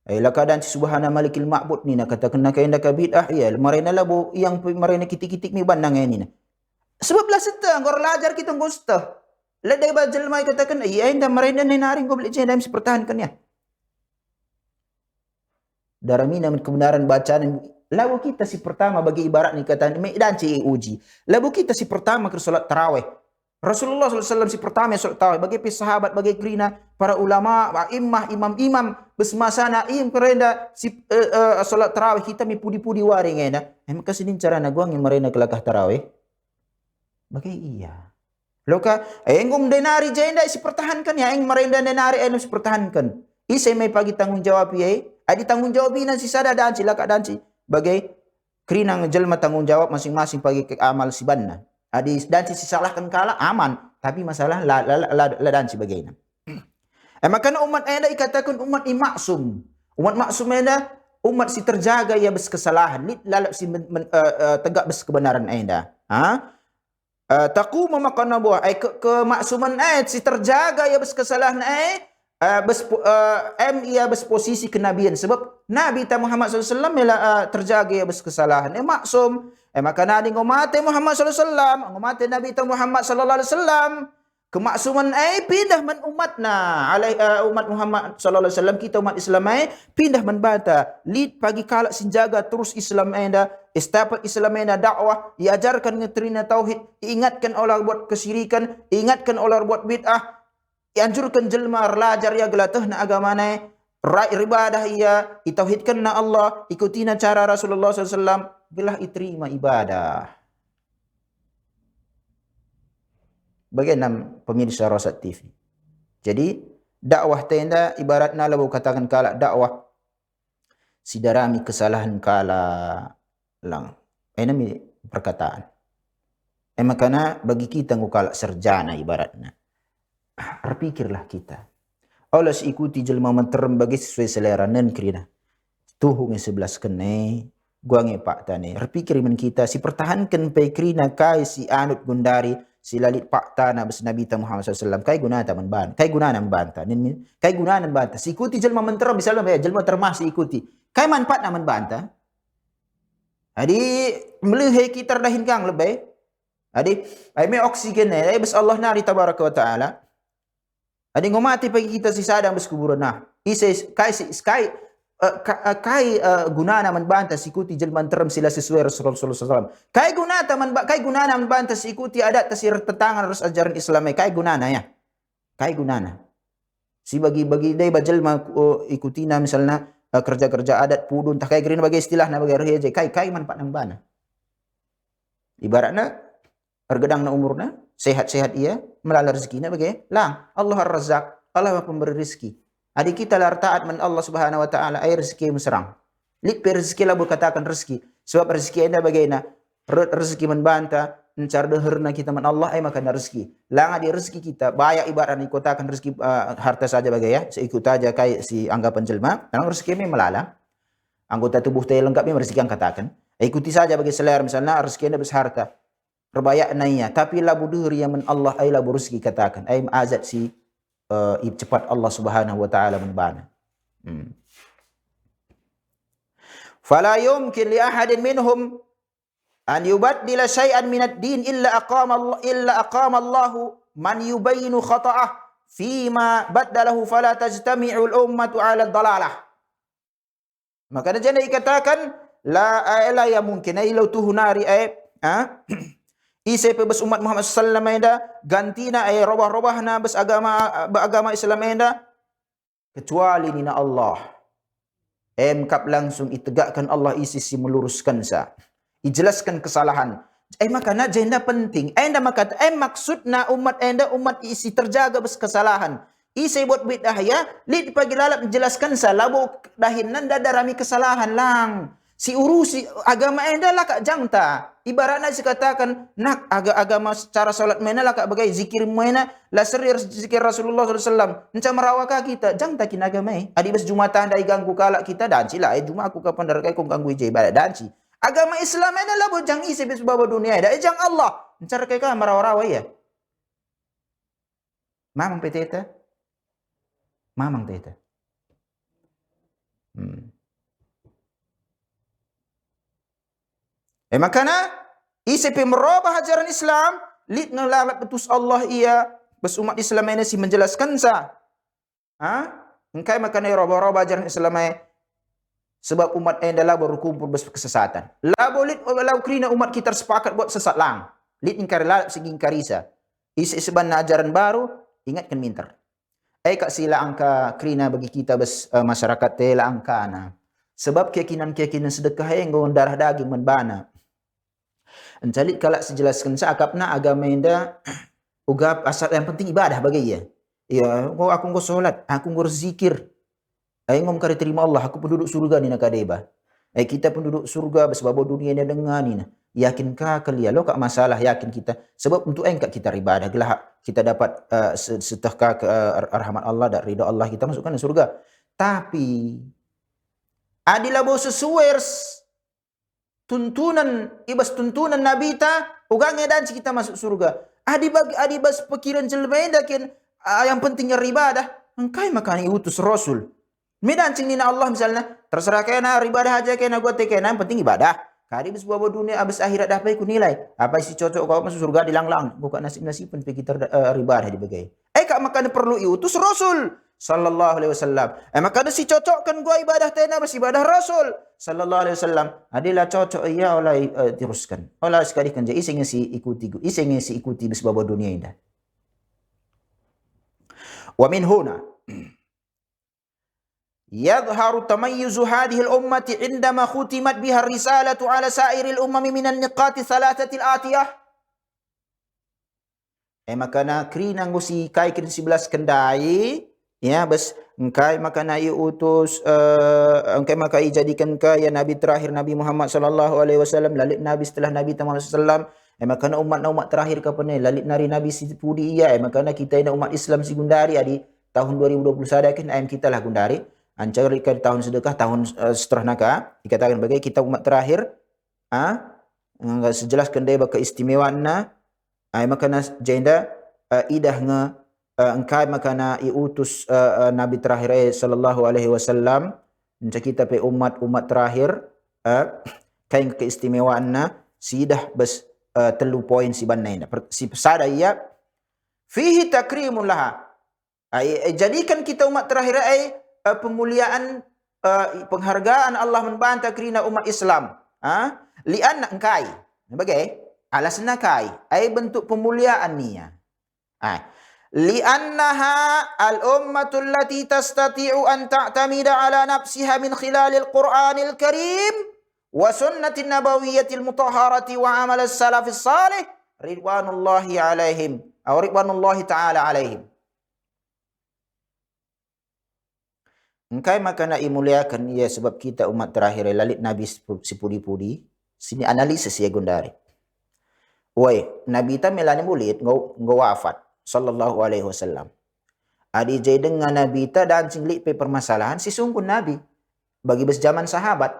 la keadaan subhana malikil ma'bud ni nak katakan nak enda kabidah ya marena labu yang marena kitik-kitik mi bandang ini sebab lah setang ngor lajar kita ngusta la dai bajal mai katakan enda marena ni naring go beli jendam pertahankan ya daramina kebenaran bacaan labu kita si pertama bagi ibarat ni kata dan uji. Labu kita si pertama ke solat tarawih. Rasulullah SAW si pertama solat tarawih bagi sahabat bagi kerina para ulama, imam besmasa naim kerenda si solat tarawih kita mi pudi-pudi waring ena. Maka sinin cara naguang yang merena kelakah tarawih. Bagi iya. Loka, engum denari jenda si pertahankan ya, eng merenda denari enu si pertahankan. Ise may pagi tanggung jawab ye, adi tanggung jawab ina si sada danci laka danci. Bagai krinang jelma tanggung jawab masing-masing pagi ke amal si banna. Adi danci si salahkan kala aman, tapi masalah la danci bagaina. Makanya umat enda ikatakan umat maksum. Umat maksum enda umat si terjaga ya bes kesalahan, lalap si tegak bes kebenaran enda. Taku memakan buah kemaksuman si terjaga ya bes kesalahan bes ia bes posisi kenabian sebab Nabi ta Muhammad SAW terjaga ya bes kesalahan maksum maka nadi ngomate Muhammad SAW ngomate Nabi ta Muhammad SAW kemaksuman pindah man umatna umat Muhammad SAW kita umat Islam pindah man bata lid pagi kalak sinjaga terus Islam enda istapat Islam enda dakwah diajarkan ngeterina tauhid diingatkan orang buat kesyirikan diingatkan orang buat bid'ah dianjurkan jelma belajar ya gelatah na agama ibadah ia ditauhidkan na Allah ikutina cara Rasulullah SAW belah iterima ibadah. Bagaimana pemirsa Rosat TV. Jadi dakwah tenda ibaratnya lalu katakan kala dakwah sidarami kesalahan kala lang. Ini perkataan. Makanya bagi kita ngukala serjana ibaratnya. Berpikirlah kita. Allah ikuti jelma menterem bagi sesuai selera nan krina. Tuhung 11 kene gua ngepak tane. Berpikir men kita si pertahankan pe krina kai si anut gundari si lalit pak tanah bes Nabi Muhammad SAW kai guna taman ban kai guna nan banta nin kai guna nan banta si ikuti jelma menterem misalnya ya jelma termas si ikuti kai manfaat naman banta adi melihe kita dahin kang lebih adi ai me oksigen bes Allah nari tabaraka wa taala adi ngomati pagi kita si sadang bes kuburan nah ise kai guna naman banta ikuti jelman terem sila sesuai Rasulullah SAW. Kai guna naman banta ikuti adat tasir tetangan harus ajaran Islam kai guna na ya. Kai guna na. Si bagi day bajel ikuti na misalnya kerja-kerja adat pudun tak kai green bagi istilah na bagi reje kai manfaat nang bana. Ibaratna ergedang na umurna sehat-sehat ia melala rezeki na bagi lang Allah Ar-Razzaq Allah pemberi rezeki. Adik kita lar taat men Allah Subhanahu wa taala ay rezeki meserang. Lik rezeki lah berkatakan rezeki. Sebab rezeki anda bagaina rezeki membanta mencar deherna kita men Allah ay makan rezeki. Langa di rezeki kita banyak ibarat ni kotakan rezeki harta saja bagai ya. Seikut aja kayak si anggapan jelma. Nang rezeki memang melala. Anggota tubuh teh lengkap memang rezeki yang katakan. Ikuti saja bagi selera misalnya rezeki anda besar harta. Perbayak nanya tapi labu dehur yang men Allah ay labu rezeki katakan. Ay azat si cepat Allah Subhanahu wa taala membana. Fala yumkin li ahadin minhum an yubaddila syai'an min ad-din illa aqama Allah man yubayinu khata'ah fima baddalahu fala tajtami'u al-ummatu 'ala ad-dalalah. Maka jadi dikatakan la ya mungkin ai law tuhunari Isai bes umat Muhammad sallallahu alaihi wasallam gantina ay robah-robahna bes agama Islam enda kecuali nina Allah. Kap langsung itegakkan Allah si meluruskan sa. Ijelaskan kesalahan. Makana jenda penting. Enda maka maksudna umat enda umat isi terjaga bes kesalahan. Isai buat bid'ah ya, lid pagi lalap menjelaskan sa labu dahin nanda darami kesalahan lang. Si urusi agama enda lah kak jangta. Ibaratnya dikatakan nak agama secara salat mena lah kak bagai zikir mena la serir zikir Rasulullah SAW. Encam merawaka kita jangta kin agama adi bes jumatan dai ganggu kalak kita dan cila juma aku kapan darkai kong ganggu ije ibadat danci. Agama Islam ena lah bojang isi bes baba dunia da jang Allah. Encar kai ka marawa ya. Mamang peteta. Mamang teta. Makana isi merubah ajaran Islam, lid ngelalap betus Allah ia bes umat Islam ini si menjelaskan sa. Engkai makana roba-roba ajaran Islam sebab umat enda lah berkumpul bes kesesatan. Labo lid walau krina umat kita sepakat buat sesat lang. Lid ingkari lalap segi ingkarisa. Isi sebenarnya ajaran baru ingatkan minter. Kak sila angka krina bagi kita bes masyarakat tela angka na. Sebab keyakinan-keyakinan sedekah yang ngawon darah daging menbana. Encalit kalak sejelaskan seakapna agama enda Uga asal yang penting ibadah bagi ya. Ya, aku nggo solat, aku nggo zikir. Ai ngom kare terima Allah, aku penduduk surga ni nak kadeba. Kita penduduk surga sebab dunia ni dengan ni. Yakinkah kalian lo kak masalah yakin kita sebab untuk engkak kita ibadah gelah kita dapat setahkah ke rahmat Allah dan ridha Allah kita masukkan ke surga. Tapi adilah bau sesuai tuntunan ibas tuntunan Nabi ta ugang edan kita masuk surga. Adi bas pikiran jelmain dakin yang pentingnya ibadah. Engkai makani utus Rasul. Medan cing nina Allah misalnya terserah kena ibadah aja kena gua tekena yang penting ibadah. Kari bis bawa dunia abis akhirat dah ku nilai. Apa isi cocok kau masuk surga dilang-lang. Bukan nasib-nasib pun kita ibadah di bagai. Kak makanya perlu iutus Rasul sallallahu alaihi wasallam. Makanya si cocok kan gua ibadah tena bas ibadah Rasul sallallahu alaihi wasallam. Adilah cocok iya oleh teruskan. Olah sekali kan je ising si ikuti bis bawa dunia indah. Wa min huna يظهر تميز هذه الأمة عندما ختمت بها الرسالة على سائر الأمم من النقاط الثلاثة الآتية. Makana krina ngusi kai kin 11 kendai ya bas engkai makana i utus engkai makai jadikan ka ya nabi terakhir Nabi Muhammad sallallahu alaihi wasallam lalit nabi setelah Nabi Muhammad sallallahu makana umat terakhir ka pene lalit nari nabi si pudi ya makana kita ina umat Islam si gundari adi tahun 2021 kan kita lah gundari. Ancar ikan tahun sedekah tahun setelah naka dikatakan bagai kita umat terakhir sejelas kendai baka istimewaanna makana jenda idah nge engkai makana iutus nabi terakhir sallallahu alaihi wasallam encak kita pe umat terakhir kain keistimewaanna sidah bas telu poin si banna si pesada ia fihi takrimun laha jadikan kita umat terakhir pemuliaan penghargaan Allah membantah kerana umat Islam lianna engkai bagai alasna kai bentuk pemuliaan niya liannaha al-ummatul lati tastati'u an ta'tamida ala nafsiha min khilalil Qur'anil Karim wa sunnatin nabawiyyatil mutahharati wa amal as-salafis salih ridwanullahi alaihim atau ridwanullahi ta'ala alaihim. Engkai makana imuliakan ia sebab kita umat terakhir lalit Nabi sepudi-pudi. Sini analisis ya gundari. Woi, Nabi ta melani bulit ngau wafat sallallahu alaihi wasallam. Adi jai dengan Nabi ta dan singlit pe permasalahan si sungguh Nabi bagi bes zaman sahabat.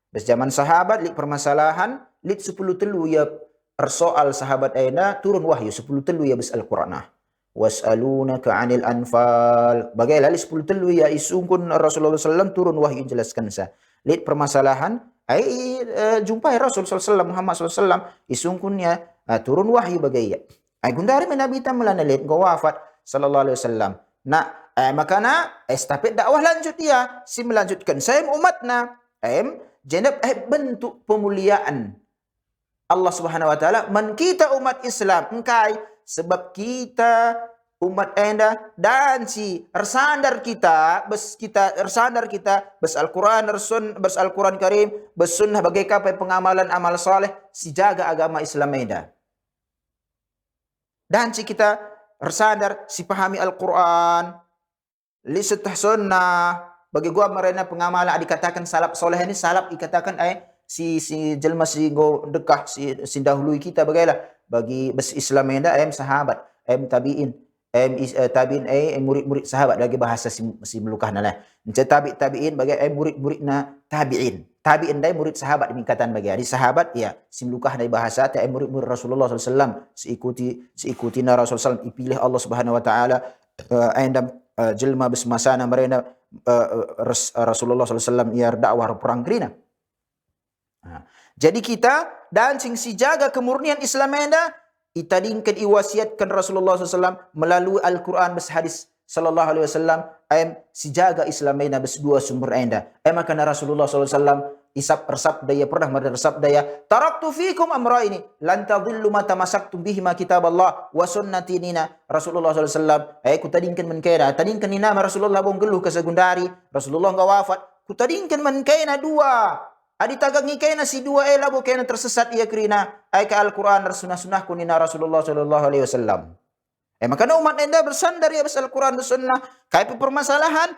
Bes zaman sahabat lik permasalahan lit 10 telu ya persoal sahabat aina turun wahyu 10 telu ya bes Al-Qur'anah. Was'alunaka 'anil anfal. Bagai lali 10 telu ya isungkun Rasulullah sallallahu turun wahyu jelaskan sa. Lihat permasalahan jumpai Rasul sallallahu Muhammad sallallahu isungkunnya turun wahyu bagai ya. Gundari Nabi ta melana lihat go wafat sallallahu alaihi wasallam. Nah, makana estafet dakwah lanjut dia, si melanjutkan saya umatna. Jenab bentuk pemuliaan Allah Subhanahu wa taala man kita umat Islam engkai sebab kita umat enda dan si bersandar kita bes Al-Quran bes Al-Quran Karim bes sunnah bagai kapai pengamalan amal saleh si jaga agama Islam enda dan si kita bersandar si pahami Al-Quran li setah sunnah bagi gua merena pengamalan dikatakan salaf soleh ini salaf dikatakan si jelma si go dekah si dahului kita bagailah bagi bes Islam enda sahabat tabiin tabiin murid-murid sahabat lagi bahasa si melukah nalah tabiin bagi murid-murid na tabiin dai murid sahabat dikatakan bagi di sahabat ya si melukah dari bahasa ta murid-murid Rasulullah sallallahu seikuti na Rasul sallallahu dipilih Allah Subhanahu wa taala endam jelma bes masana mereka Rasulullah sallallahu ia dakwah perang kerina. Jadi kita dan sing si jaga kemurnian Islam enda itadingkan iwasiatkan Rasulullah SAW melalui Al-Quran bes hadis sallallahu alaihi wasallam si jaga Islam enda bes dua sumber enda makana Rasulullah SAW isap bersabda ya pernah bersabda ya taraktu fikum amra'ini lan tadhillu ma tamassaktum bihi ma kitaballah wa sunnati nina Rasulullah SAW ku tadingkan menkena tadingkan nina Rasulullah bong geluh ke segundari Rasulullah enggak wafat ku tadingkan menkena dua Adi tagang ngikay na si dua labo kaya na tersesat ia kerina ay ka Al-Quran sunnah kunina Rasulullah sallallahu alaihi wasallam. Maka umat enda bersandar ya bas Al-Quran dan sunnah. Kaya permasalahan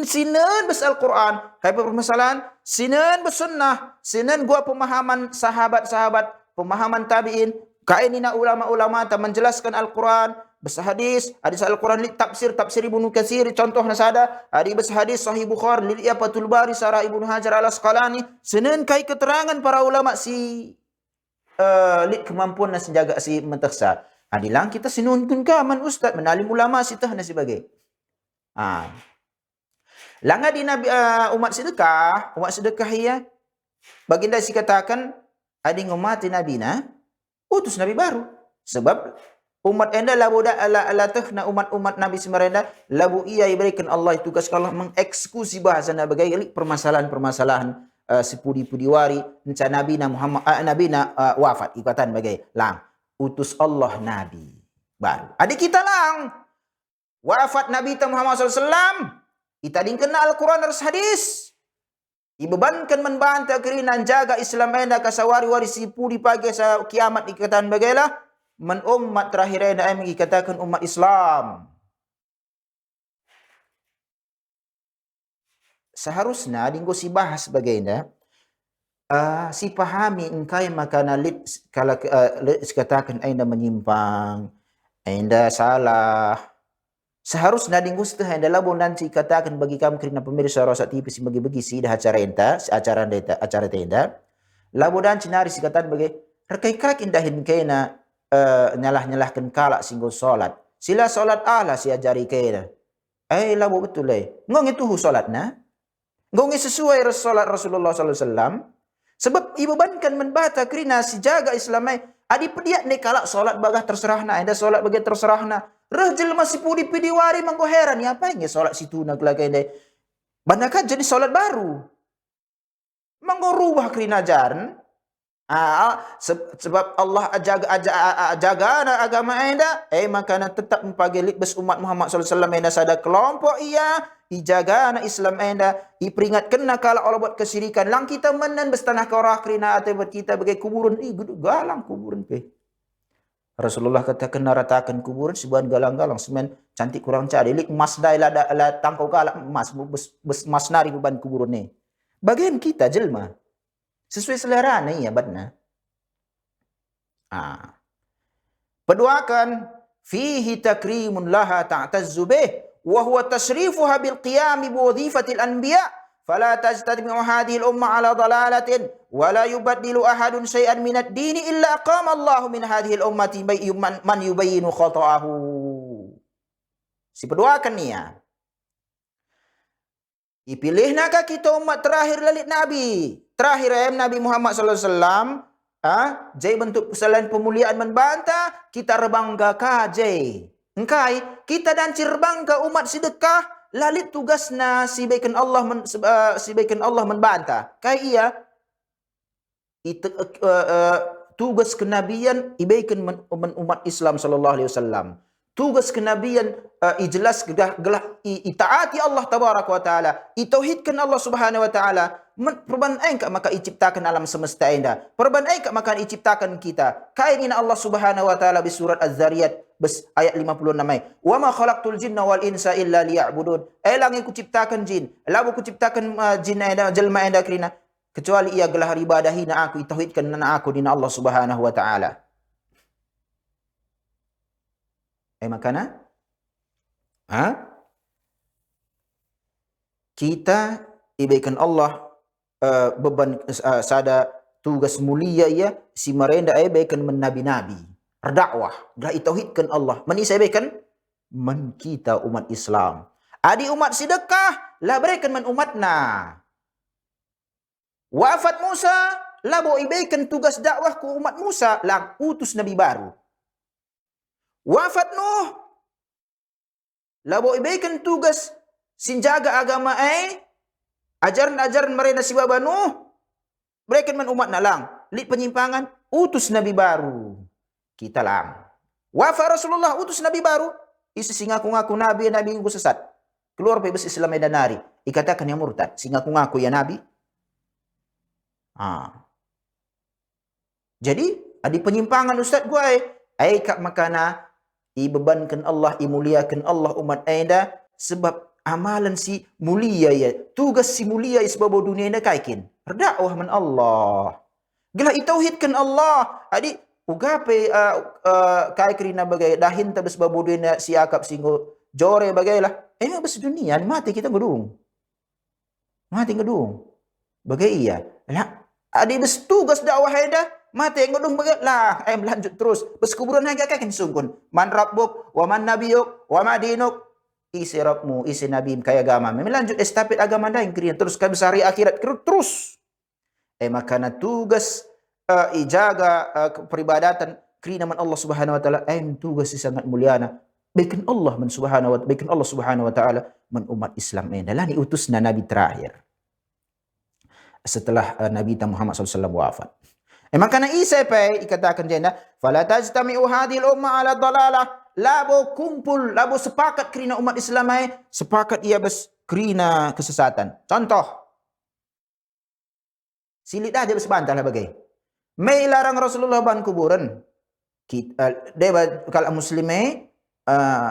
sinan bas Al-Quran, kaya permasalahan sinan bas sunnah, sinan gua pemahaman sahabat-sahabat, pemahaman tabi'in, kaya nina ulama-ulama ta menjelaskan Al-Quran, bas hadis Al-Quran li tafsir Ibnu Katsir contoh nasada, ada bas hadis Sahih Bukhari li Fathul Bari sarah Ibnu Hajar Al-Asqalani, sinan kaya keterangan para ulama si li kemampuan nasi jaga si mentaksa. Adilang kita sinuntun ka man ustaz menalim ulama sitah na sebagai. Langa di Nabi umat sedekah ya. Baginda si katakan adi ngumati Nabi na utus Nabi baru. Sebab umat enda labu ala tehna umat Nabi semerenda labu ia iberikan Allah tugas Allah mengeksekusi bahasa nabi permasalahan-permasalahan sepudi-pudi wari nca Nabi na Muhammad Nabi na wafat ikatan bagai lang utus Allah Nabi baru. Adik kita lang wafat Nabi Muhammad SAW. Kita dingkena Al-Quran dan hadis. Ibebankan membantah kerinan jaga Islam enda kasawari warisi pudi pagi sa kiamat ikatan bagailah. Man umat terakhir enda ay mengikatakan umat Islam. Seharusnya dinggo si bahas bagaimana si pahami engkai makana lit kalau katakan enda menyimpang, enda salah. Seharusnya dinggo seteh enda labon nanti katakan bagi kamu kerana pemirsa Rosa TV si bagi-bagi si dah acara tenda. Labon dan cinari si katakan bagi rekai-krak indahin kena nyalah-nyalahkan kalak singgo solat. Sila solat Allah si ajari kena. Labo betul ngong itu solat na. Ngong sesuai solat Rasulullah SAW. Sebab ibebankan membata kerana si jaga Islamai. Adi pediak ni kalak solat bagah terserah na. Enda solat bagah terserah na. Rajil masih pudi pidiwari mangko heran ya apa yang solat situ nak lagi deh. Banyak jadi solat baru. Mangko rubah kerina ajaran. Sebab Allah jaga agama enda. Makana tetap mempagelik bes umat Muhammad SAW enda sada kelompok iya. Ijaga na Islam enda. Iperingatkan na kalau Allah buat kesyirikan. Lang kita menan bes tanah korah kerina atau kita bagai kuburan. Galang kuburan pe. Rasulullah katakan naratakan kuburan sebuah galang-galang semen cantik kurang cari lik emas dai la tangkau galak emas emas nari beban kuburan ni. Bagian kita jelma sesuai selera ni ya badna. Peduakan fihi takrimun laha ta'tazzu bih wa huwa tashrifuha bil qiyam bi wadhifatil anbiya. فلا تجتمع هذه الأمة على ضلالة ولا يبدل أحد شيئا من الدين إلا أقام الله من هذه الأمة من يبين خطأه. Si berdoakan ni ya. Dipilih nakah kita umat terakhir lalit Nabi. Terakhir Nabi Muhammad SAW. Jai bentuk selain pemuliaan membantah. Kita rebangga kajai. Engkai kita dan cirbangga umat sedekah. Lalit tugasna si baikan Allah membantah. Kayak iya tugas kenabian ibaikan umat Islam sallallahu alaihi wasallam. Tugas kenabian ijelas gelah itaati Allah tabaraka wa taala. Itauhidkan Allah subhanahu wa taala. Perban engka maka iciptakan alam semesta enda. Perban engka maka iciptakan kita. Kainin Allah subhanahu wa taala di surat Az-Zariyat ayat 56. Wa ma khalaqtul jinna wal insa illa liya'budun. Lang aku ciptakan jin. Lalu aku ciptakan jin enda jelma enda kerana kecuali ia gelah ibadahi na aku itauhidkan na aku dina Allah subhanahu wa taala. Makana kita ibaikan Allah beban sada tugas mulia ya si merenda ibaikan menabi-nabi berdakwah dah tauhidkan Allah manisai ibaikan men kita umat Islam adi umat sedekah lah berikan men umatna wafat Musa lah bo ibaikan tugas dakwah ku umat Musa lah utus nabi baru wafat Nuh labo ibaikan tugas sinjaga agama ajaran-ajaran mereka si baba Nuh berikan man umat nalang lit penyimpangan utus nabi baru kita lang wafat Rasulullah utus nabi baru isi singaku-ngaku nabi ngaku sesat keluar bebas Islam dan nari ikatakan yang murtad singaku-ngaku ya nabi Jadi, ada penyimpangan ustaz gua ai kak makana bebankan Allah, muliakan Allah umat anda sebab amalan si mulia ya. Tugas si mulia sebab dunia anda kaikin. Berdakwah man Allah. Gelah itauhidkan Allah. Adi ugape kai kerina bagai dahin tabes babu dunia si akap singgo jore bagailah. Bes dunia mati kita gedung. Mati gedung. Bagai iya. Lah adi bes tugas dakwah anda mati gedung bagai lah. Lanjut terus. Bes kuburan haga kakin sungkun. Man rabbuk wa man nabiyuk wa ma dinuk. Isi Rabbmu, isi Nabi kaya agama. Melanjut estafet agama dah yang kirian terus kabesari akhirat terus. Makana tugas ijaga peribadatan kerina man Allah Subhanahu wa taala tugas sangat muliana. Baikan Allah man subhanahu wa baikan Allah Subhanahu wa taala man umat Islam ini. Dalam diutusna nabi terakhir. Setelah Nabi Muhammad SAW wafat. Makana Isa ikatakan jenda, fala tajtami'u hadhil umma ala dalalah. Labo kumpul, labo sepakat kerina umat Islam sepakat ia kerina kesesatan. Contoh, silit aja bantah lah bagai. Mai larang Rasulullah ban kuburan. Kalau muslim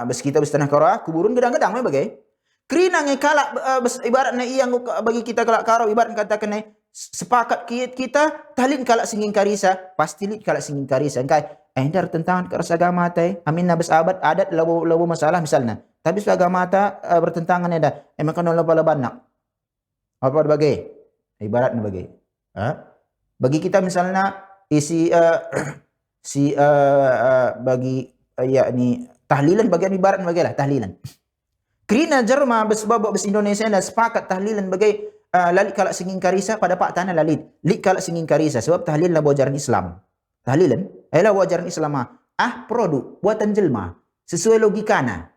kita tanah kara kuburan gedang-gedang bagai. Kerina kalak ibaratnya yang bagi kita kalak karo ibarat katakan sepakat kita tahlil kalak singing karisa pasti lit kalak singing karisa kai endar tentangan ke agama amin nabas abad adat labu masalah misalnya tapi agama bertentangan ada makan pala banak apa bagai ibaratnya bagai bagi kita misalnya isi bagi yakni tahlilan bagian ibarat bagailah tahlilan kerina Jerman babak Indonesia dah sepakat tahlilan bagai lalit kalak singing karisa pada pak tanah lalit kalak singing karisa sebab tahlil lah ajaran Islam tahlilan ialah ajaran Islam produk buatan jelma sesuai logikana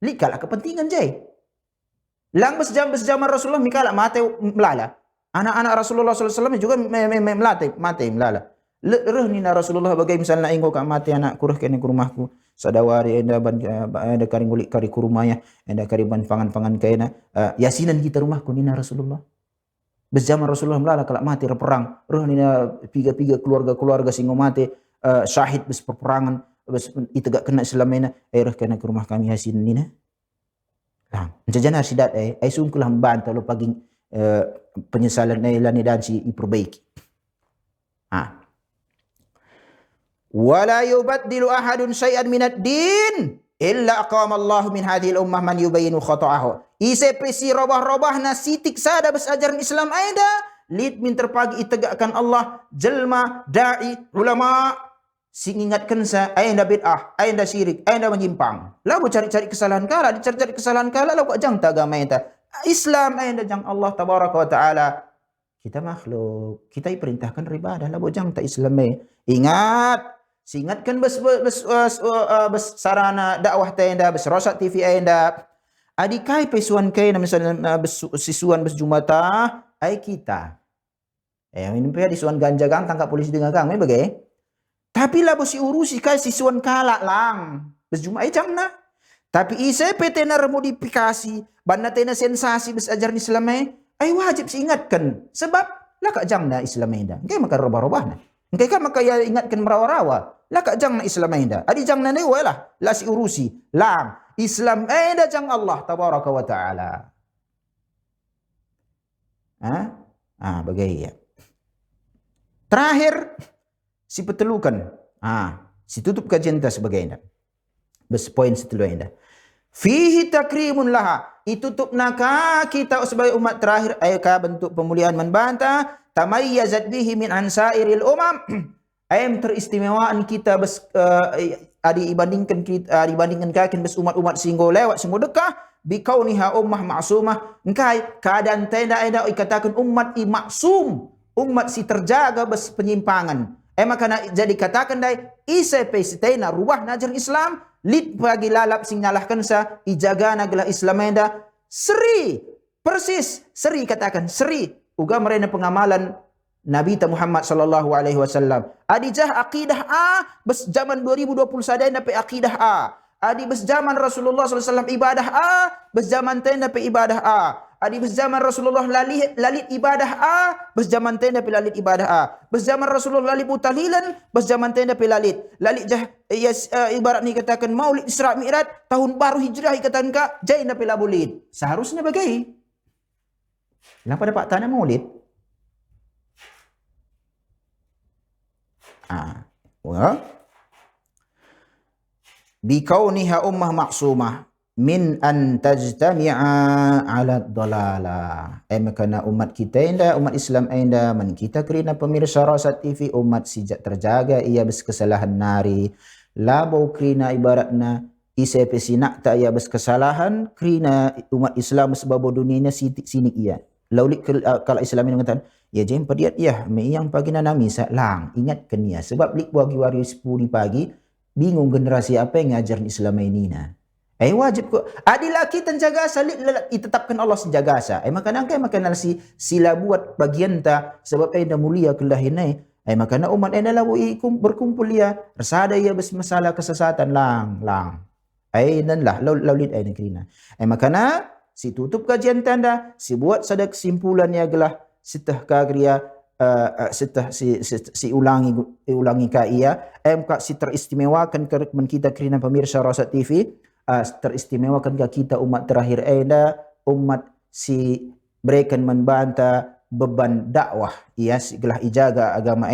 lit kalak kepentingan jai lang bersejaman Rasulullah mikalak mate melala anak-anak Rasulullah SAW juga mate melala reh ni Rasulullah bagai misalnya engkau kak mati anak kurah kene ke rumahku sadawari enda kari ngulik kari ku rumahnya enda kari ban pangan kaina yasinan kita rumahku nina Rasulullah berjaman Rasulullah melala kalau mati perang reh nina piga keluarga singo mati syahid bes peperangan bes itegak kena selamena reh kena ke rumah kami yasinan nina lang jajana sidat sungkulah membantah lo pagi penyesalan lani dan si diperbaiki wala yubaddilu ahadun syai'an minad din illa aqamallahu min hadhil ummah man yubayinu khata'ahu. Isepesi robah-robahna sitik sada bes ajaran Islam aida lid min terpagi itegakkan Allah jelma dai ulama sing ingatkan sa aida bid'ah aida syirik aida menyimpang lalu cari-cari kesalahan kala dicari-cari kesalahan kala lalu jang ta agama eta Islam aida jang Allah tabaraka wa taala kita makhluk kita diperintahkan ibadah lalu jang ta Islam ingat singatkan bes sarana dakwah tenda bes rosak TV enda adikai pesuan kai misalnya bes sisuan bes jumata ai kita ini pe disuan ganja gang tangkap polisi dengan gang bagai tapi lah bos urusi kai sisuan kalak lang bes jumai jamna tapi ICP tena remodifikasi banna tena sensasi bes ajaran Islam ai wajib ingatkan sebab lah kak jamna Islam enda kai makan robah-robahna engkai kan maka ya ingatkan merawa-rawa. Lah kak jang na Islam enda. Adi jang na newa lah. Lah si urusi. Lang. Islam enda jang Allah tabaraka wa ta'ala. Bagai ya. Terakhir. Si petelukan. Si tutup kajian kita sebagai enda. Bes poin setelah enda. Fihi takrimun laha. Itutup naka kita sebagai umat terakhir. Ayaka bentuk pemuliaan membantah. Tamayyazat bihi min ansairil umam ayam teristimewaan kita dibandingkan kakin bes umat-umat singgo lewat singgo dekah bikauniha ummah ma'sumah engkai keadaan tenda ikatakan umat maksum umat si terjaga bes penyimpangan makana jadi katakan dai ICP sitena rubah najar Islam lid bagi lalap sing nyalahkan sa ijaga naglah Islam enda seri persis seri katakan seri uga merena pengamalan Nabi Muhammad sallallahu alaihi wasallam. Adijah akidah bes zaman 2020 sadai dapat akidah adi bes zaman Rasulullah sallallahu alaihi wasallam ibadah bes zaman tenda pe ibadah Adi berzaman Rasulullah lalit ibadah A, berzaman tenda pelalit ibadah A. Berzaman Rasulullah lalit tahlilan, berzaman tenda pelalit. Lalit ibarat ni katakan Maulid Isra Mi'raj, tahun baru Hijrah katakan ka, jaina pelabulid. Seharusnya bagai. Kenapa dapat tanah Maulid? Bikauniha ummah maksumah min an tajtami'a ala dalalah. Makana umat kita inda, umat Islam inda, man kita kerana pemirsa Rasat TV umat sejak terjaga ia berkesalahan nari. Labau kerana ibaratna isa pesinak tak ia berkesalahan kerana umat Islam sebab dunia sini ia. Laulik kalau Islam ini mengatakan ya jem padiat ya me yang pagi nami lang ingat kenia sebab lik bagi wari 10 pagi bingung generasi apa yang ngajar Islam ini na. Wajib ko adilaki tenjaga salit ditetapkan Allah senjaga asa. Makana angkai makana sila buat bagian ta sebab dah mulia kelahinai. Makana umat dah lawu berkumpul ya resada ia masalah kesesatan lang. Dan lah laulit kerina. Makana si tutup kajian tanda, si buat sada kesimpulan ya gelah setah kagria setah si ulangi ka ia ka si teristimewakan men kita kerana pemirsa Rasat TV teristimewakan ka kita umat terakhir umat si berikan membanta beban dakwah ia si gelah ijaga agama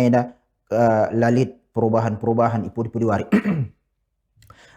lalit perubahan ipu-ipu diwari.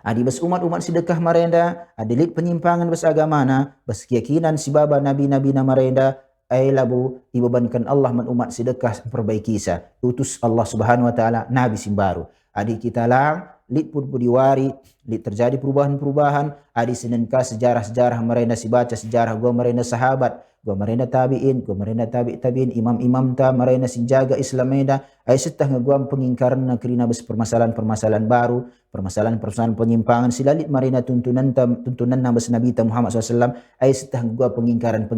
Adi bas umat-umat sedekah marenda, adilit penyimpangan bas agamana, bas keyakinan si baba nabi-nabi na marenda, labu dibebankan Allah man umat sedekah perbaiki sa. Utus Allah Subhanahu wa taala nabi simbaru. Adi kita lang lit pun diwari, lit terjadi perubahan-perubahan, adi senenka sejarah-sejarah marenda si baca sejarah gua marenda sahabat, gua marenda tabi'in, gua marenda tabi'in, imam-imam ta marenda si jaga Islam meda, setah ngguam pengingkaran na kerina bas permasalahan-permasalahan baru, permasalahan-permasalahan penyimpangan silalit marina tuntunan na bas Nabi Muhammad SAW setah gua pengingkaran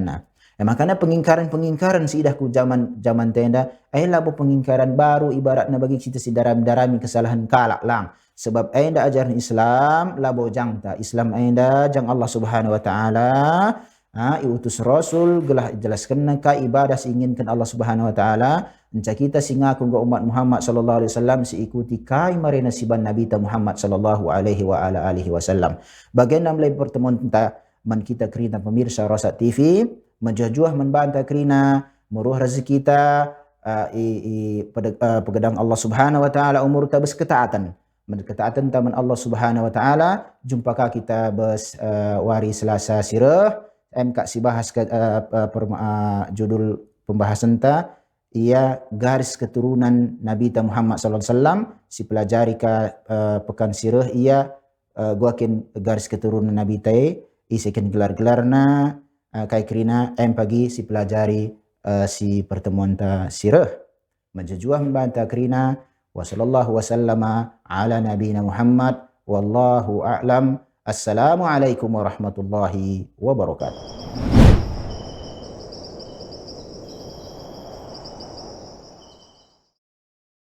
na. Makana pengingkaran siidah ku zaman tenda labu pengingkaran baru ibaratna bagi kita si darami kesalahan kalak lang sebab enda ajaran Islam labu jang ta Islam enda jang Allah Subhanahu wa taala iutus rasul gelah jelaskan ka ibadah inginkan Allah Subhanahu wa taala enca kita singaku ga umat Muhammad sallallahu alaihi wasallam si ikuti kai marina siban Nabi Muhammad sallallahu alaihi wa ala alihi wasallam. Bagaimana mulai pertemuan man kita kerina pemirsa Rasat TV menjuah membantah kerina muruh rezeki kita pegedang Allah Subhanahu wa taala umur ta bes ketaatan taman Allah Subhanahu wa taala jumpakah kita bes wari Selasa sirah si bahas judul pembahasan ta ia garis keturunan Nabi Muhammad sallallahu alaihi wasallam si pelajari ka pekan sirah ia guakin garis keturunan Nabi tai isikan gelar-gelarna kai kerina pagi si pelajari si pertemuan ta sirah menjuah membantah kerina wa sallallahu wasallama ala nabiyina Muhammad wallahu a'lam. Assalamualaikum warahmatullahi wabarakatuh.